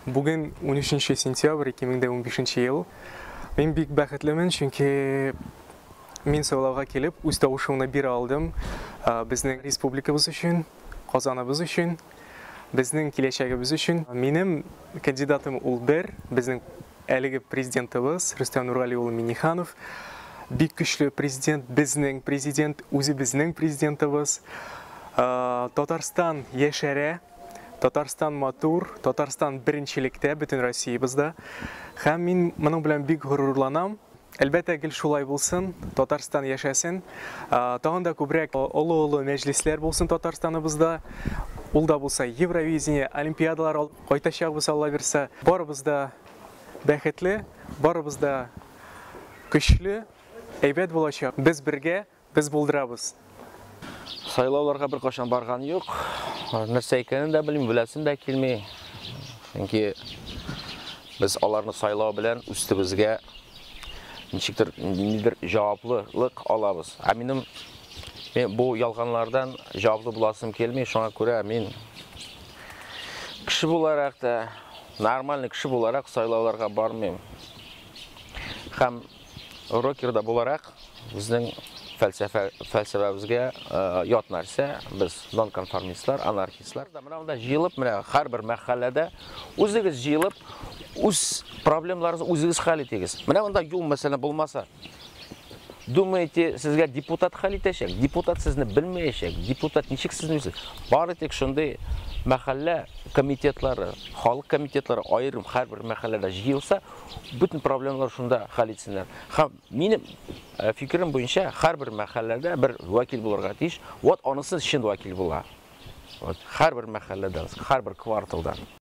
Bugün 13 sentyabr 2015 yıl. Ben bик бәхетлемен, чөнки мин сайлауга килеп, үз тавышымны бирә алдым. Безнең республикабыз өчен, Казаныбыз өчен, безнең киләчәгебез өчен. Минем кандидатым ул бер, безнең әлеге президентыбыз Рөстәм Нургали улы Миңнеханов. Бик көчле президент, безнең президент, үзе безнең президентыбыз. Татарстан яшәрә, Татарстан матур, Татарстан беренчелектә бөтен Россиябызда. Һәм мин моның белән бик горурланам. Әлбәттә, гел шулай булсын, Татарстан яшәсен. Тагын да күбрәк олы-олы мәҗлесләр булсын Татарстаныбызда. Ул да булса Евровидение, Олимпиадалар кайтачакбыз, Алла бирсә. Барыбыз да бәхетле, барыбыз да көчле, әйбәт булачак. Без бергә, без булдырабыз. Сайлауларга бер кашан барган юк. Нәрсә икәнен дә белмим, беләсем дә килми. Чөнки без аларны сайлау белән үстебезгә ничектер җаваплылык алабыз. Мен бу ялганлардан җаваплы буласым килми, шуңа күрә мин кеше буларак та, нормаль кеше буларак сайлауларга бармыйм. Һәм рокерда буларак безнең фәлсәфәбезгә ят нәрсә, без нонконформистлар, анархистлар. Менә җыелып, менә һәрбер мәхәлләдә үзегез җыелып, үз проблемаларыгызны үзегез хәл итегез. Менә монда юл мәсәлән булмаса, думаете, сезгә депутат хәл итәчәк? Депутат сезне белмәячәк. Депутат ничек сезне үзе? Бары тик шундый мәхәллә комитетлары, халык комитетлары аерым һәрбер мәхәлләдә җыелса, бөтен проблемалар шунда хәл итсеннәр. Һәм минем фикерем буенча һәрбер мәхәлләдә бер вәкил булырга тиеш. Вот анысы чын вәкил була. Вот һәрбер мәхәлләдә, һәрбер кварталда.